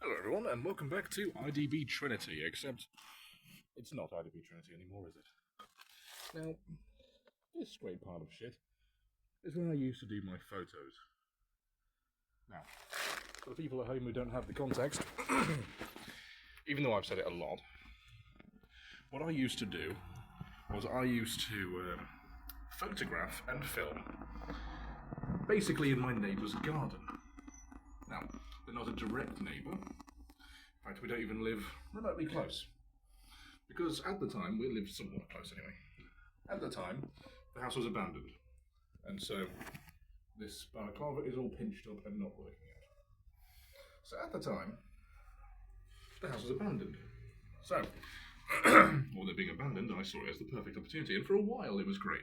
Hello everyone, and welcome back to IDB Trinity, except it's not IDB Trinity anymore, is it? Now, this great pile of shit is where I used to do my photos. Now, for the people at home who don't have the context, even though I've said it a lot, what I used to do was I used to photograph and film basically in my neighbour's garden. Now, they're not a direct neighbour. In fact, we don't even live remotely close. Because at the time, we lived somewhat close anyway. At the time, the house was abandoned. And so, this balaclava is all pinched up and not working out. So at the time, the house was abandoned. So, while they're being abandoned, I saw it as the perfect opportunity. And for a while, it was great.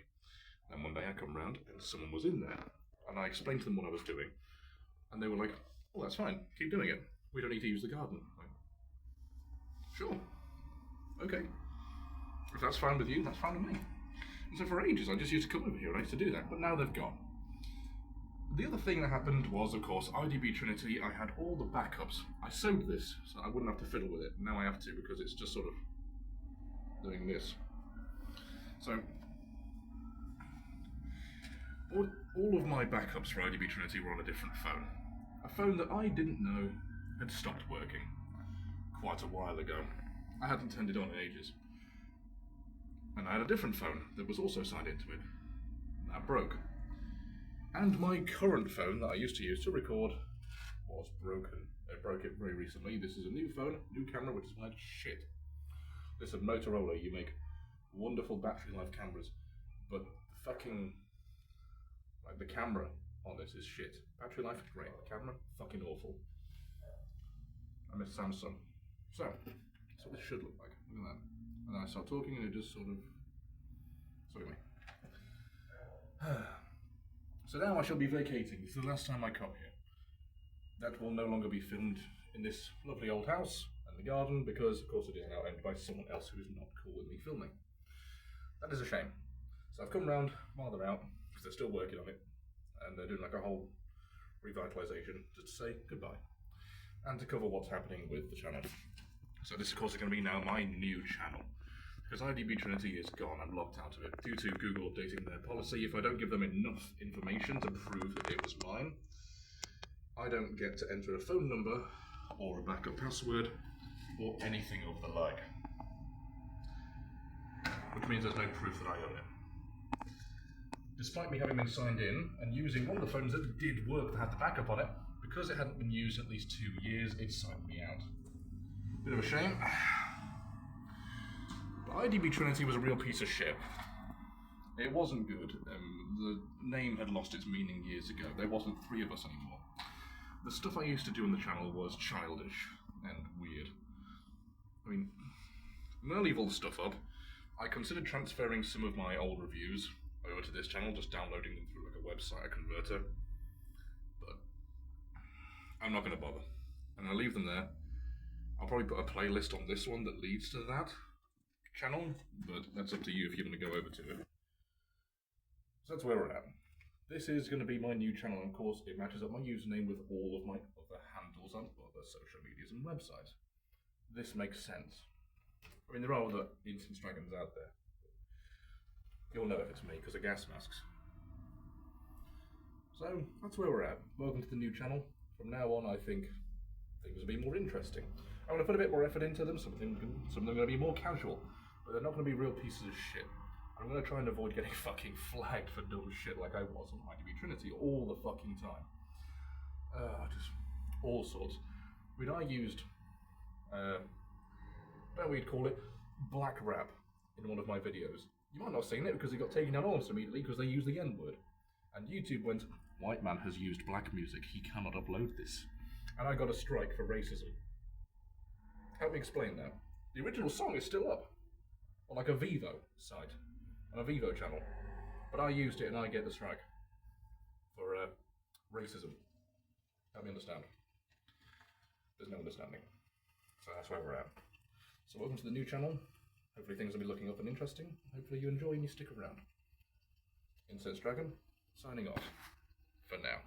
Then one day I come round and someone was in there. And I explained to them what I was doing. And they were like, "Oh, that's fine. Keep doing it. We don't need to use the garden." I'm like, sure. Okay. If that's fine with you, that's fine with me. And so for ages, I just used to come over here and I used to do that. But now they've gone. The other thing that happened was, of course, IDB Trinity. I had all the backups. I sewed this, so I wouldn't have to fiddle with it. Now I have to because it's just sort of doing this. So, all of my backups for IDB Trinity were on a different phone. A phone that I didn't know had stopped working quite a while ago. I hadn't turned it on in ages. And I had a different phone that was also signed into it. That broke. And my current phone that I used to use to record was broken. I broke it very recently. This is a new phone, new camera, which is like shit. This is Motorola. You make wonderful battery life cameras, but fucking, like, the camera on this is shit. Battery life, great. The camera, fucking awful. I miss Samsung. So, that's what this should look like. Look at that. And then I start talking and it just sort of... Sorry, mate. So now I shall be vacating. This is the last time I come here. That will no longer be filmed in this lovely old house and the garden because, of course, it is now owned by someone else who is not cool with me filming. That is a shame. So I've come round while they're out, because they're still working on it, and they're doing like a whole revitalisation just to say goodbye and to cover what's happening with the channel. So this, of course, is going to be now my new channel. Because IDB Trinity is gone, I'm locked out of it due to Google updating their policy. If I don't give them enough information to prove that it was mine, I don't get to enter a phone number or a backup password or anything of the like. Which means there's no proof that I own it. Despite me having been signed in and using one of the phones that did work that had the backup on it, because it hadn't been used in at least 2 years, it signed me out. Bit of a shame. But IDB Trinity was a real piece of shit. It wasn't good. The name had lost its meaning years ago. There wasn't 3 of us anymore. The stuff I used to do on the channel was childish and weird. I mean, I'm gonna leave all the stuff up. I considered transferring some of my old reviews over to this channel, just downloading them through like a website, a converter. But I'm not gonna bother. And I'll leave them there. I'll probably put a playlist on this one that leads to that channel, but that's up to you if you want to go over to it. So that's where we're at. This is going to be my new channel, and of course it matches up my username with all of my other handles on other social medias and websites. This makes sense. I mean, there are other Instance Dragons out there. You'll know if it's me, because of gas masks. So, that's where we're at. Welcome to the new channel. From now on, I think things will be more interesting. I'm going to put a bit more effort into them. Some of them are going to be more casual, but they're not going to be real pieces of shit. I'm going to try and avoid getting fucking flagged for dumb shit like I was on IDB Trinity all the fucking time. Just all sorts. I mean, I used, what we'd call it, black rap in one of my videos. You might not have seen it because it got taken down almost immediately because they used the N-word. And YouTube went, "White man has used black music, he cannot upload this." And I got a strike for racism. Help me explain that. The original song is still up, on like a Vivo site, on a Vivo channel. But I used it and I get the strike for racism. Help me understand. There's no understanding. So that's where we're at. So welcome to the new channel. Hopefully things will be looking up and interesting. Hopefully you enjoy and you stick around. Incense Dragon, signing off for now.